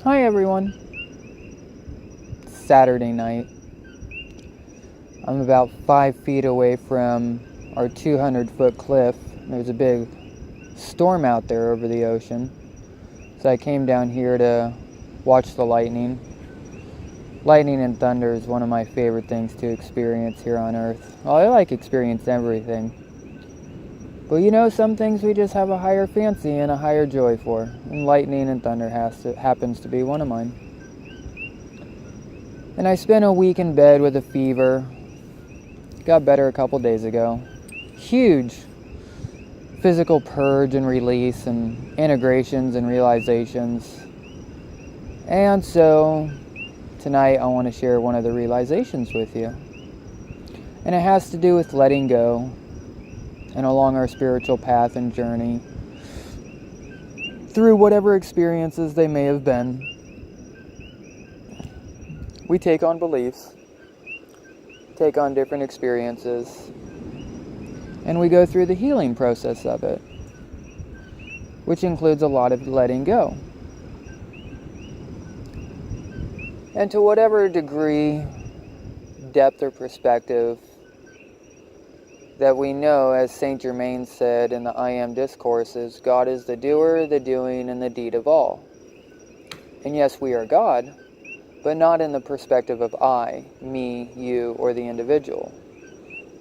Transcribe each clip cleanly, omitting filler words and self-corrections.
Hi everyone. Saturday night. I'm about 5 feet away from our 200-foot cliff. There's a big storm out there over the ocean. So I came down here to watch the lightning. Lightning and thunder is one of my favorite things to experience here on Earth. Well, I like experiencing everything. But some things we just have a higher fancy and a higher joy for. And lightning and thunder happens to be one of mine. And I spent a week in bed with a fever. Got better a couple days ago. Huge physical purge and release and integrations and realizations. And so tonight I want to share one of the realizations with you. And it has to do with letting go and along our spiritual path and journey through whatever experiences they may have been. We take on beliefs, take on different experiences, and we go through the healing process of it, which includes a lot of letting go. And to whatever degree, depth, or perspective that we know, as Saint Germain said in the I Am discourses, God is the doer, the doing, and the deed of all. And yes, we are God, but not in the perspective of I, me, you, or the individual.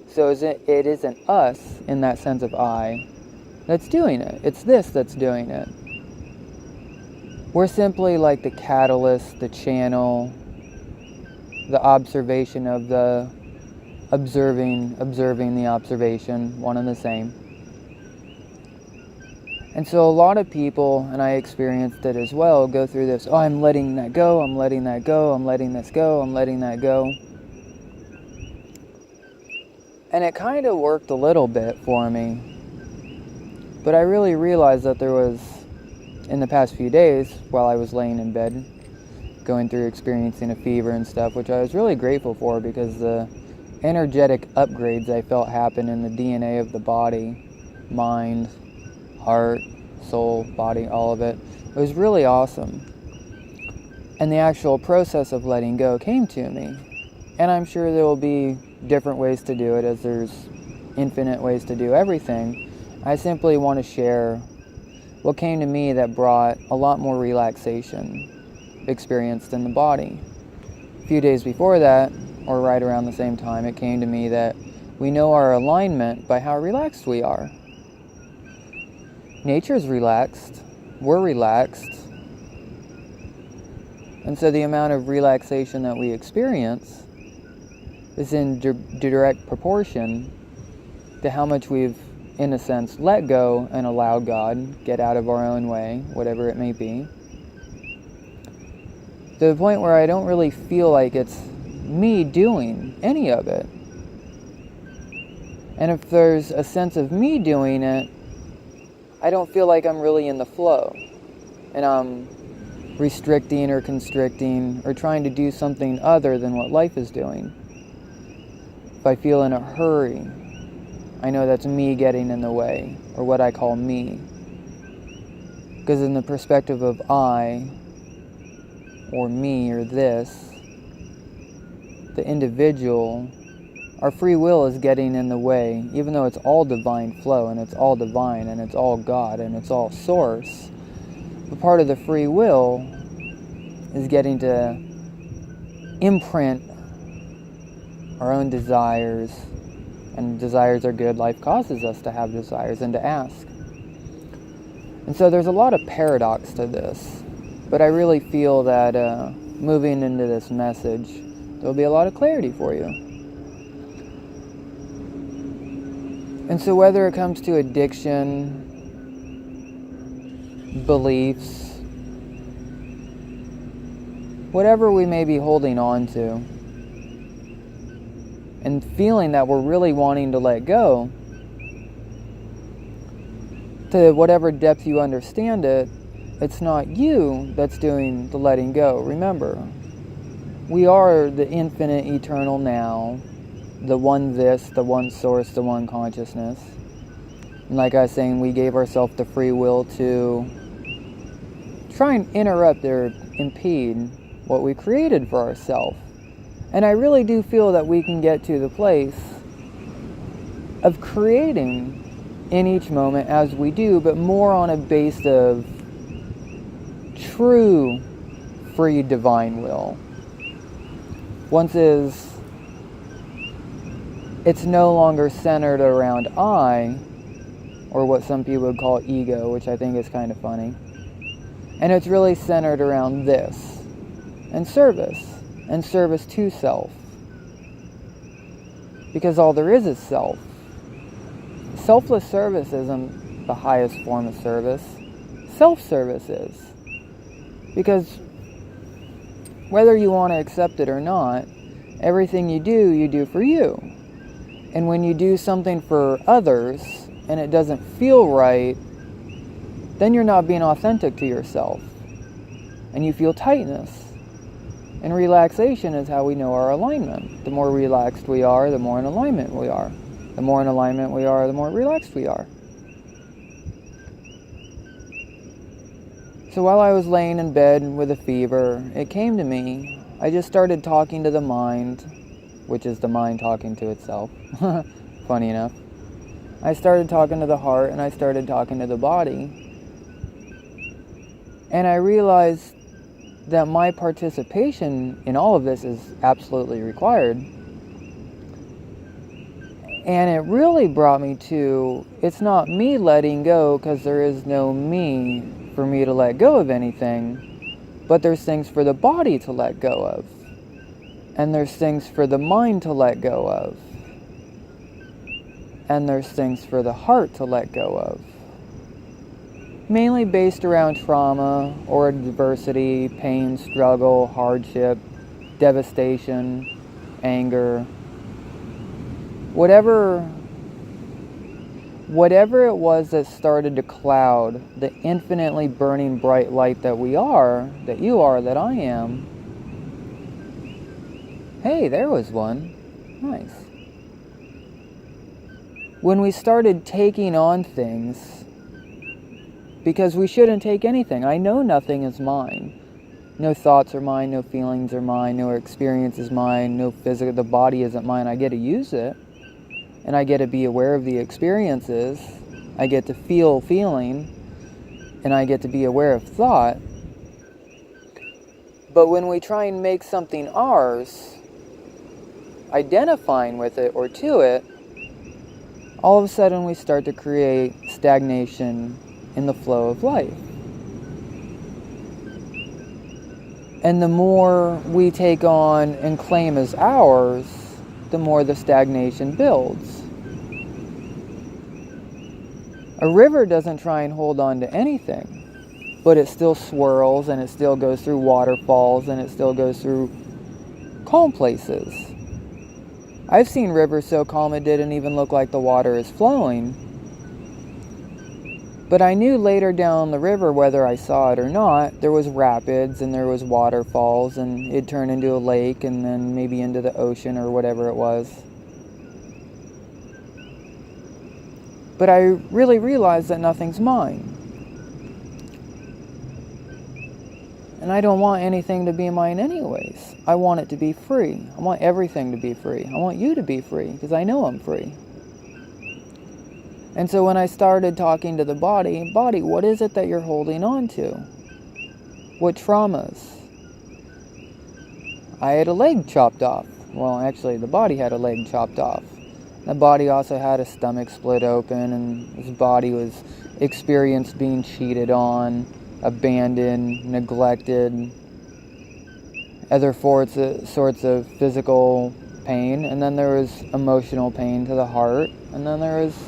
So it isn't us, in that sense of I, that's doing it. It's this that's doing it. We're simply like the catalyst, the channel, the observation of the observing the observation, one and the same. And so a lot of people, and I experienced it as well, go through this, I'm letting that go, I'm letting that go, I'm letting this go, I'm letting that go. And it kind of worked a little bit for me. But I really realized that there was, in the past few days, while I was laying in bed, going through experiencing a fever and stuff, which I was really grateful for because the energetic upgrades I felt happen in the DNA of the body, mind, heart, soul, body, all of it. It was really awesome. And the actual process of letting go came to me. And I'm sure there will be different ways to do it, as there's infinite ways to do everything. I simply want to share what came to me that brought a lot more relaxation experienced in the body. A few days before that, or right around the same time, it came to me that we know our alignment by how relaxed we are. Nature's relaxed, we're relaxed, and so the amount of relaxation that we experience is in direct proportion to how much we've, in a sense, let go and allowed God get out of our own way, whatever it may be, to the point where I don't really feel like it's me doing any of it. And if there's a sense of me doing it, I don't feel like I'm really in the flow, and I'm restricting or constricting or trying to do something other than what life is doing. If I feel in a hurry, I know that's me getting in the way, or what I call me. Because in the perspective of I, or me, or this, the individual, our free will is getting in the way, even though it's all divine flow, and it's all divine, and it's all God, and it's all source. But part of the free will is getting to imprint our own desires, and desires are good. Life causes us to have desires and to ask. And so there's a lot of paradox to this, but I really feel that moving into this message, there'll be a lot of clarity for you. And so whether it comes to addiction, beliefs, whatever we may be holding on to, and feeling that we're really wanting to let go, to whatever depth you understand it, it's not you that's doing the letting go. Remember, we are the infinite eternal now, the one this, the one source, the one consciousness. And like I was saying, we gave ourselves the free will to try and interrupt or impede what we created for ourselves. And I really do feel that we can get to the place of creating in each moment as we do, but more on a base of true free divine will. Once it's no longer centered around I, or what some people would call ego, which I think is kind of funny. And it's really centered around this, and service to self. Because all there is self. Selfless service isn't the highest form of service. Self-service is. Because whether you want to accept it or not, everything you do for you. And when you do something for others and it doesn't feel right, then you're not being authentic to yourself. And you feel tightness. And relaxation is how we know our alignment. The more relaxed we are, the more in alignment we are. The more in alignment we are, the more relaxed we are. So while I was laying in bed with a fever, it came to me. I just started talking to the mind, which is the mind talking to itself. Funny enough. I started talking to the heart, and I started talking to the body. And I realized that my participation in all of this is absolutely required. And it really brought me to, it's not me letting go, because there is no me for me to let go of anything, but there's things for the body to let go of. And there's things for the mind to let go of. And there's things for the heart to let go of. Mainly based around trauma or adversity, pain, struggle, hardship, devastation, anger. Whatever it was that started to cloud the infinitely burning bright light that we are, that you are, that I am. Hey, there was one. Nice. When we started taking on things, because we shouldn't take anything. I know nothing is mine. No thoughts are mine, no feelings are mine, no experience is mine, no physical, the body isn't mine. I get to use it, and I get to be aware of the experiences. I get to feel feeling, and I get to be aware of thought. But when we try and make something ours, identifying with it or to it, all of a sudden we start to create stagnation in the flow of life. And the more we take on and claim as ours, the more the stagnation builds. A river doesn't try and hold on to anything, but it still swirls, and it still goes through waterfalls, and it still goes through calm places. I've seen rivers so calm it didn't even look like the water is flowing. But I knew later down the river, whether I saw it or not, there was rapids and there was waterfalls, and it turned into a lake and then maybe into the ocean or whatever it was. But I really realized that nothing's mine. And I don't want anything to be mine anyways. I want it to be free. I want everything to be free. I want you to be free, because I know I'm free. And so when I started talking to the body, what is it that you're holding on to? What traumas? I had a leg chopped off. Well, actually, the body had a leg chopped off. The body also had a stomach split open, and his body was experienced being cheated on, abandoned, neglected, other sorts of physical pain, and then there was emotional pain to the heart, and then there was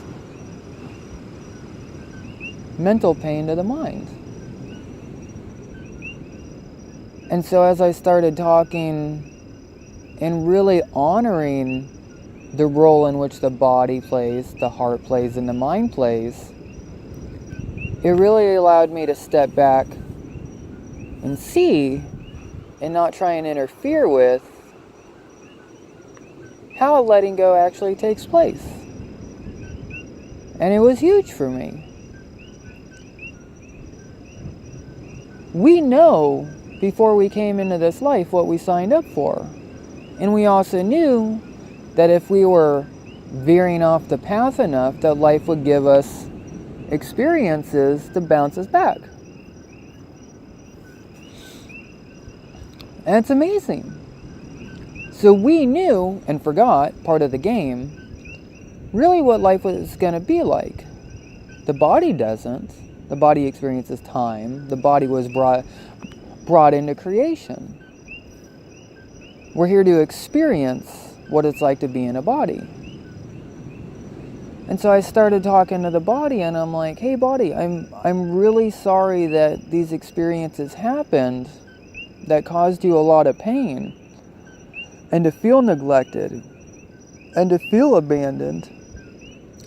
mental pain to the mind. And so as I started talking and really honoring the role in which the body plays, the heart plays, and the mind plays, it really allowed me to step back and see and not try and interfere with how letting go actually takes place. And it was huge for me. we know before we came into this life what we signed up for. And we also knew that if we were veering off the path enough, that life would give us experiences to bounce us back. And it's amazing. So we knew and forgot, part of the game, really what life was going to be like. The body doesn't. The body experiences time. The body was brought into creation. We're here to experience what it's like to be in a body. And so I started talking to the body, and I'm like, hey body, I'm really sorry that these experiences happened that caused you a lot of pain, and to feel neglected, and to feel abandoned,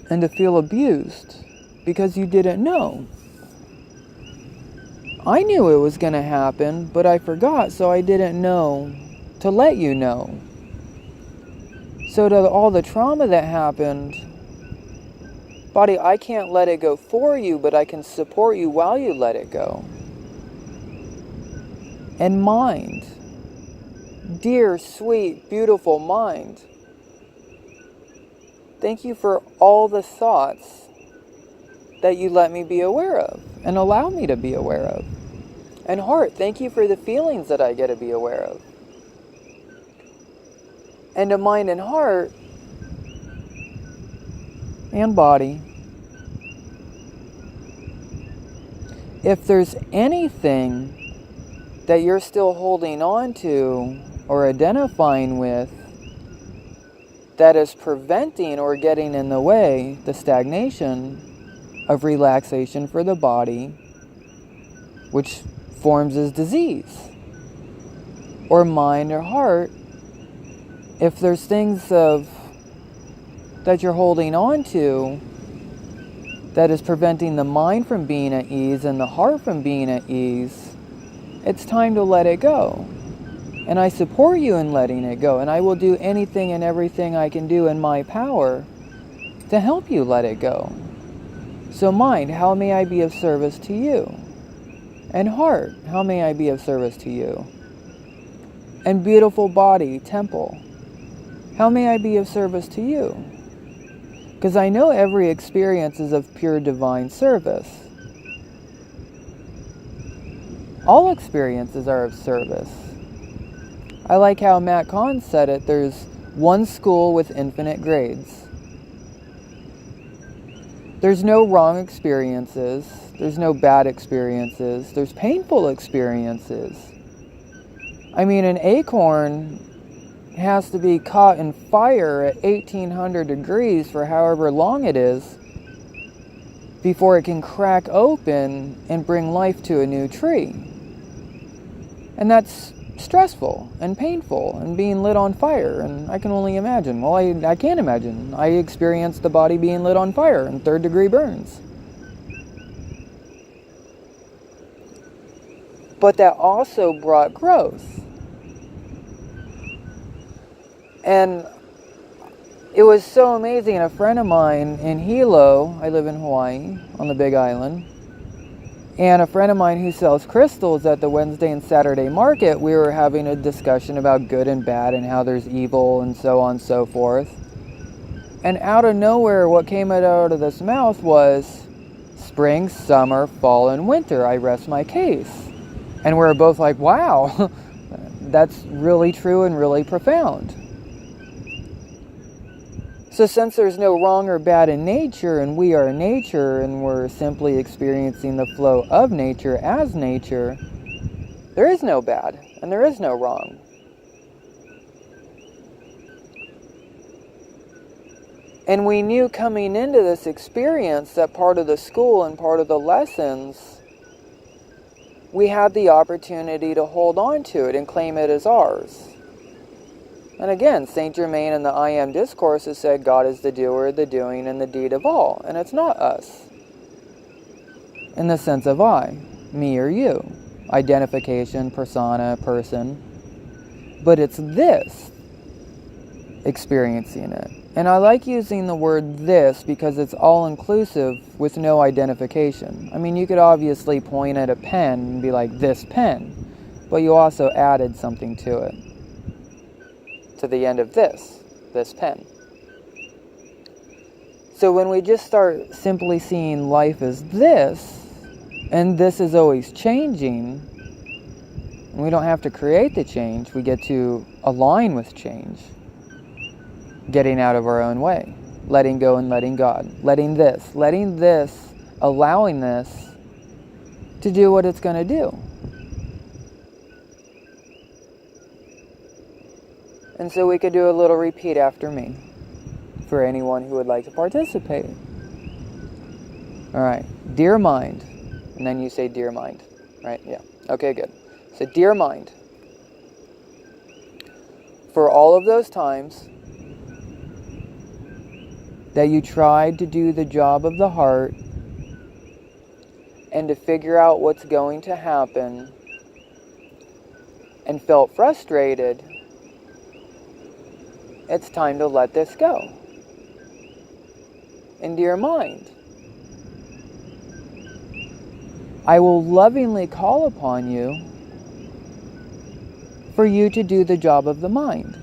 and to feel abused because you didn't know. I knew it was going to happen, but I forgot, so I didn't know to let you know. So to all the trauma that happened, body, I can't let it go for you, but I can support you while you let it go. And mind, dear, sweet, beautiful mind, thank you for all the thoughts that you let me be aware of and allow me to be aware of. And heart, thank you for the feelings that I get to be aware of. And to mind and heart and body, if there's anything that you're still holding on to or identifying with that is preventing or getting in the way, the stagnation of relaxation for the body, which forms as disease, or mind or heart, if there's things that you're holding on to that is preventing the mind from being at ease and the heart from being at ease, it's time to let it go. And I support you in letting it go, and I will do anything and everything I can do in my power to help you let it go. So mind, how may I be of service to you? And heart, how may I be of service to you? And beautiful body, temple, how may I be of service to you? Because I know every experience is of pure divine service. All experiences are of service. I like how Matt Kahn said it, there's one school with infinite grades. There's no wrong experiences, there's no bad experiences, there's painful experiences. I mean, an acorn has to be caught in fire at 1800 degrees for however long it is before it can crack open and bring life to a new tree. And that's stressful and painful and being lit on fire, and I can only imagine. Well, I can't imagine. I experienced the body being lit on fire and 3rd degree burns. But that also brought growth. And it was so amazing. A friend of mine in Hilo, I live in Hawaii, on the Big Island, and a friend of mine who sells crystals at the Wednesday and Saturday market, we were having a discussion about good and bad and how there's evil and so on and so forth. And out of nowhere, what came out of this mouth was spring, summer, fall, and winter. I rest my case. And we were both like, wow, that's really true and really profound. So since there's no wrong or bad in nature, and we are nature, and we're simply experiencing the flow of nature as nature, there is no bad, and there is no wrong. And we knew coming into this experience that part of the school and part of the lessons, we had the opportunity to hold on to it and claim it as ours. And again, Saint Germain in the I Am Discourse has said God is the doer, the doing, and the deed of all. And it's not us. In the sense of I, me or you. Identification, persona, person. But it's this experiencing it. And I like using the word this because it's all-inclusive with no identification. I mean, you could obviously point at a pen and be like, this pen, but you also added something to it, to the end of this pen. So when we just start simply seeing life as this, and this is always changing, and we don't have to create the change, we get to align with change. Getting out of our own way, letting go and letting God, letting this, allowing this to do what it's going to do. And so we could do a little repeat after me for anyone who would like to participate. All right, dear mind, and then you say dear mind, right? Yeah, okay, good. So dear mind, for all of those times that you tried to do the job of the heart and to figure out what's going to happen and felt frustrated, it's time to let this go. And dear mind, I will lovingly call upon you for you to do the job of the mind.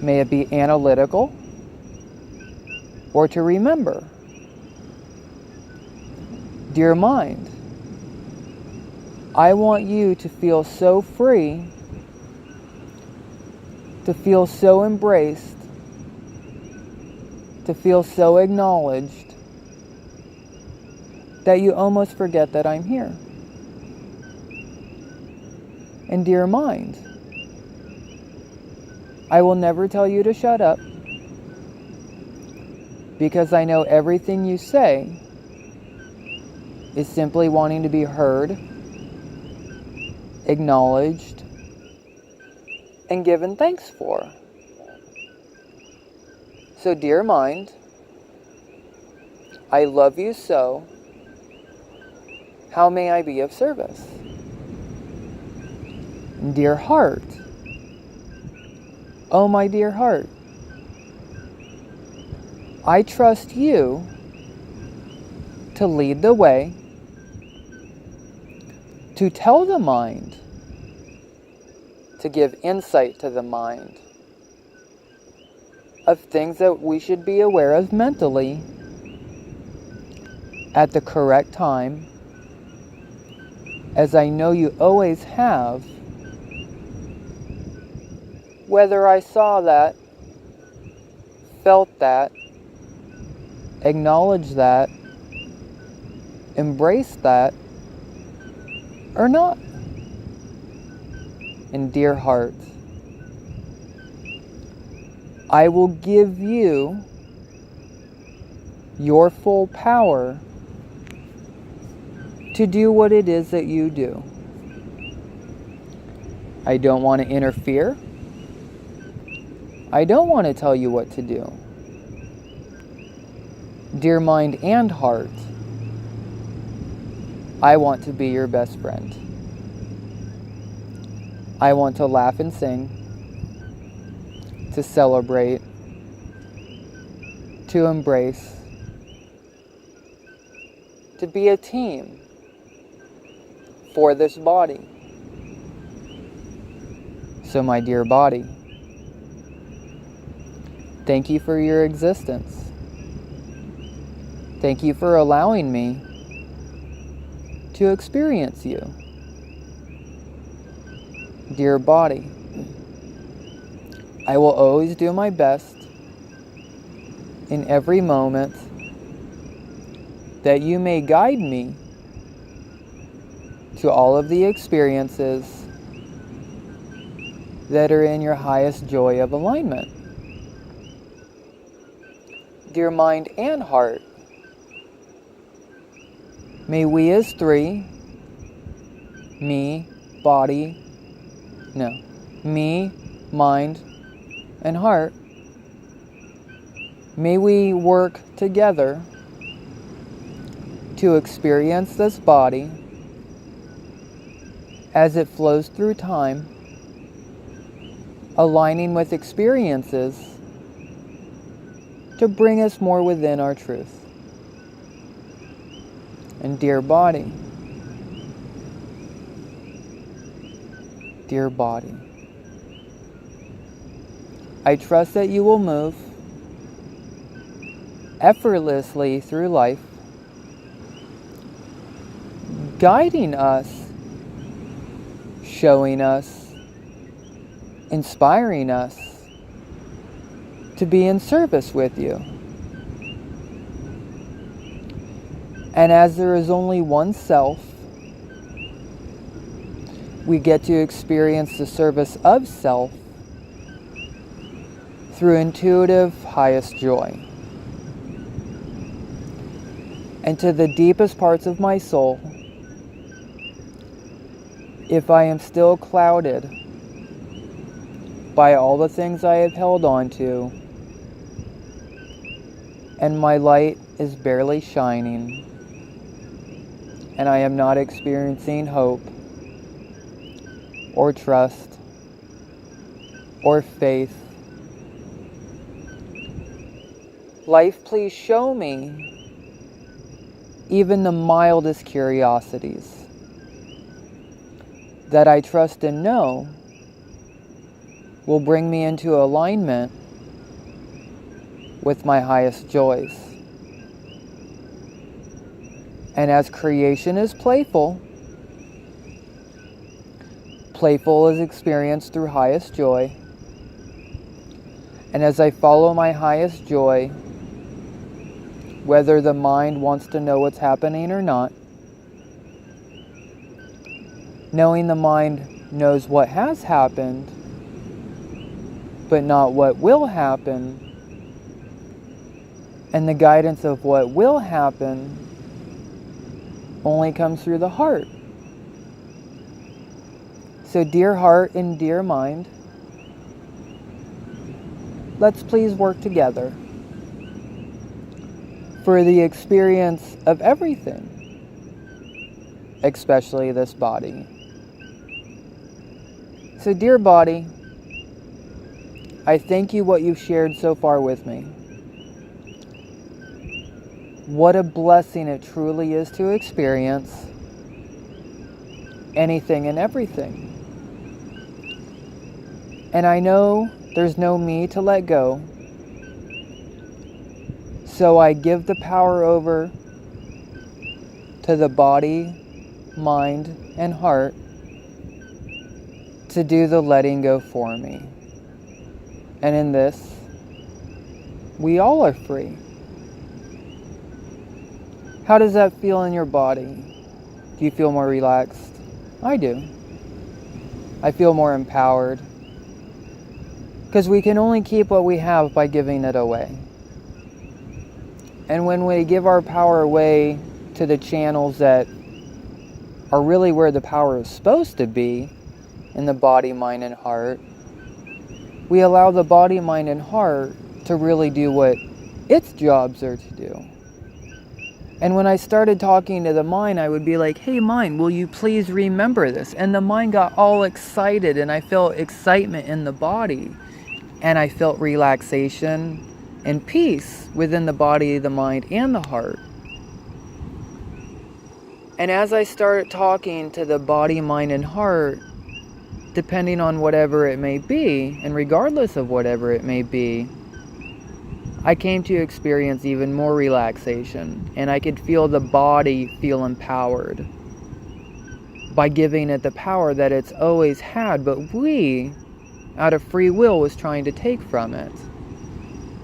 May it be analytical or to remember. Dear mind, I want you to feel so free, to feel so embraced, to feel so acknowledged that you almost forget that I'm here. And dear mind, I will never tell you to shut up, because I know everything you say is simply wanting to be heard, acknowledged, and given thanks for. So dear mind, I love you so. How may I be of service? Dear heart, oh my dear heart, I trust you to lead the way, to tell the mind, to give insight to the mind of things that we should be aware of mentally at the correct time, as I know you always have, whether I saw that, felt that, acknowledged that, embraced that, or not. And dear heart, I will give you your full power to do what it is that you do. I don't want to interfere. I don't want to tell you what to do. Dear mind and heart, I want to be your best friend. I want to laugh and sing, to celebrate, to embrace, to be a team for this body. So my dear body, thank you for your existence. Thank you for allowing me to experience you. Dear body, I will always do my best in every moment that you may guide me to all of the experiences that are in your highest joy of alignment. Dear mind and heart, may we as three, me, mind, and heart, may we work together to experience this body as it flows through time aligning with experiences to bring us more within our truth. And dear body, I trust that you will move effortlessly through life, guiding us, showing us, inspiring us to be in service with you. And as there is only one self, we get to experience the service of self through intuitive highest joy. And to the deepest parts of my soul, if I am still clouded by all the things I have held on to, and my light is barely shining, and I am not experiencing hope, or trust, or faith, life, please show me even the mildest curiosities that I trust and know will bring me into alignment with my highest joys. And as creation is playful is experienced through highest joy. And as I follow my highest joy, whether the mind wants to know what's happening or not, knowing the mind knows what has happened, but not what will happen, and the guidance of what will happen only comes through the heart. So dear heart and dear mind, let's please work together for the experience of everything, especially this body. So dear body, I thank you what you've shared so far with me. What a blessing it truly is to experience anything and everything. And I know there's no me to let go. So I give the power over to the body, mind, and heart to do the letting go for me. And in this, we all are free. How does that feel in your body? Do you feel more relaxed? I do. I feel more empowered. Because we can only keep what we have by giving it away. And when we give our power away to the channels that are really where the power is supposed to be, in the body, mind, and heart, we allow the body, mind, and heart to really do what its jobs are to do. And when I started talking to the mind, I would be like, hey mind, will you please remember this? And the mind got all excited, and I felt excitement in the body. And I felt relaxation and peace within the body, the mind, and the heart. And as I started talking to the body, mind, and heart, depending on whatever it may be, and regardless of whatever it may be, I came to experience even more relaxation, and I could feel the body feel empowered by giving it the power that it's always had, but we, out of free will, was trying to take from it.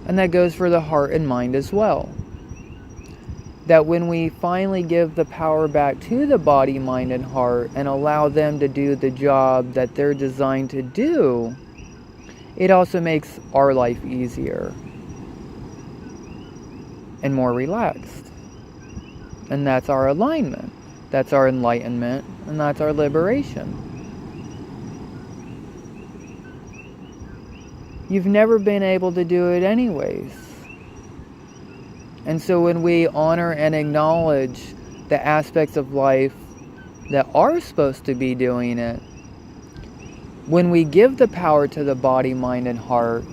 And that goes for the heart and mind as well. That when we finally give the power back to the body, mind, and heart and allow them to do the job that they're designed to do, it also makes our life easier and more relaxed. And that's our alignment. That's our enlightenment. And that's our liberation. You've never been able to do it anyways. And so when we honor and acknowledge the aspects of life that are supposed to be doing it, when we give the power to the body, mind, and heart,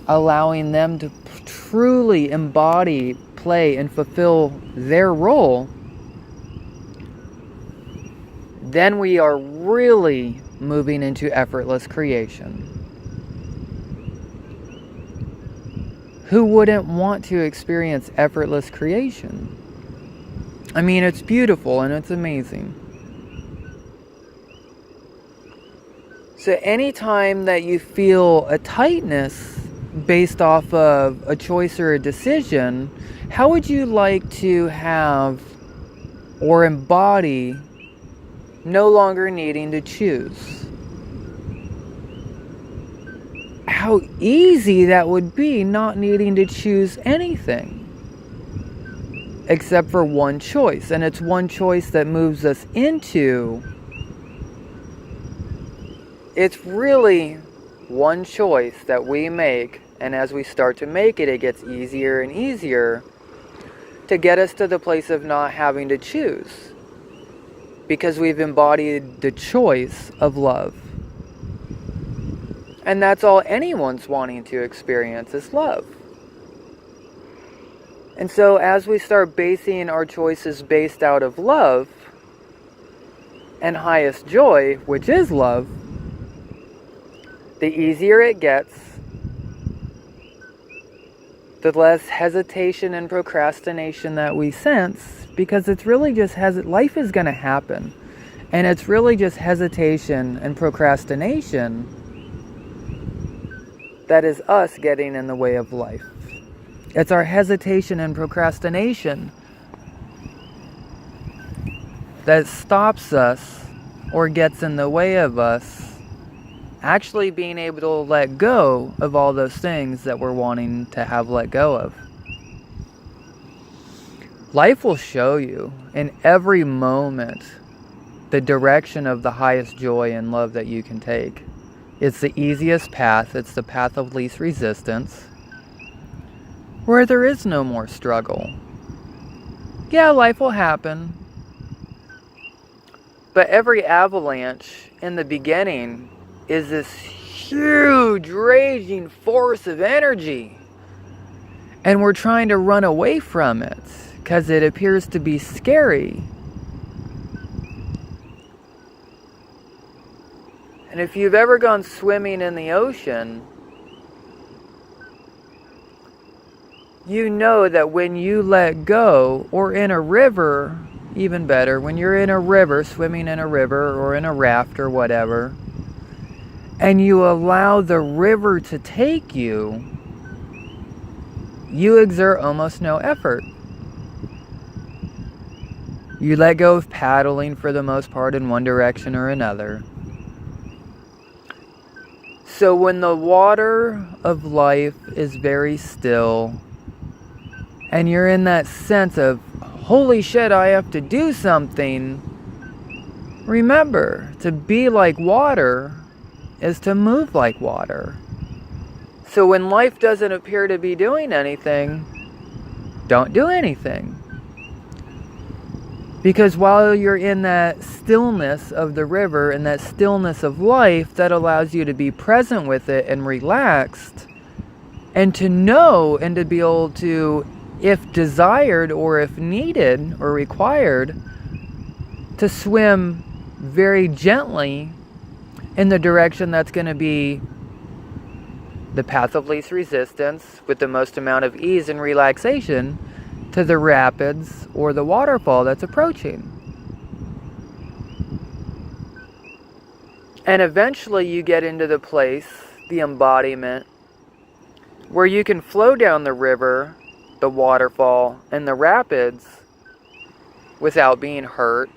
allowing them to truly embody, play, and fulfill their role, then we are really moving into effortless creation. Who wouldn't want to experience effortless creation? I mean, it's beautiful and it's amazing. So anytime that you feel a tightness based off of a choice or a decision, how would you like to have or embody no longer needing to choose? How easy that would be, not needing to choose anything except for one choice. And it's one choice that moves us into, it's really one choice that we make, and as we start to make it, it gets easier and easier to get us to the place of not having to choose, because we've embodied the choice of love. And that's all anyone's wanting to experience, is love. And so as we start basing our choices based out of love and highest joy, which is love, the easier it gets, the less hesitation and procrastination that we sense, because it's really just life is going to happen. And it's really just hesitation and procrastination that is us getting in the way of life. It's our hesitation and procrastination that stops us or gets in the way of us actually being able to let go of all those things that we're wanting to have let go of. Life will show you in every moment the direction of the highest joy and love that you can take. It's the easiest path. It's the path of least resistance, where there is no more struggle. Yeah, life will happen, but every avalanche in the beginning is this huge raging force of energy, and we're trying to run away from it because it appears to be scary. And if you've ever gone swimming in the ocean, you know that when you let go, or in a river, even better, when you're in a river, swimming in a river or in a raft or whatever, and you allow the river to take you, you exert almost no effort. You let go of paddling for the most part in one direction or another. So when the water of life is very still, and you're in that sense of, holy shit, I have to do something, remember, to be like water is to move like water. So when life doesn't appear to be doing anything, don't do anything. Because while you're in that stillness of the river and that stillness of life, that allows you to be present with it and relaxed, and to know and to be able to, if desired or if needed or required, to swim very gently in the direction that's going to be the path of least resistance with the most amount of ease and relaxation to the rapids or the waterfall that's approaching. And eventually you get into the place, the embodiment, where you can flow down the river, the waterfall, and the rapids without being hurt,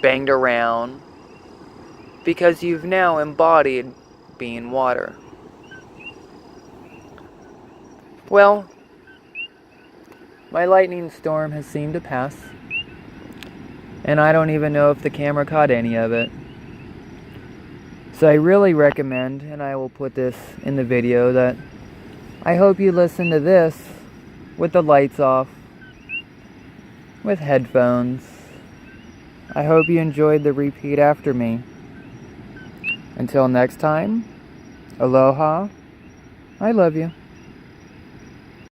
banged around, because you've now embodied being water. Well, my lightning storm has seemed to pass, and I don't even know if the camera caught any of it. So I really recommend, and I will put this in the video, that I hope you listen to this with the lights off, with headphones. I hope you enjoyed the repeat after me. Until next time, aloha. I love you.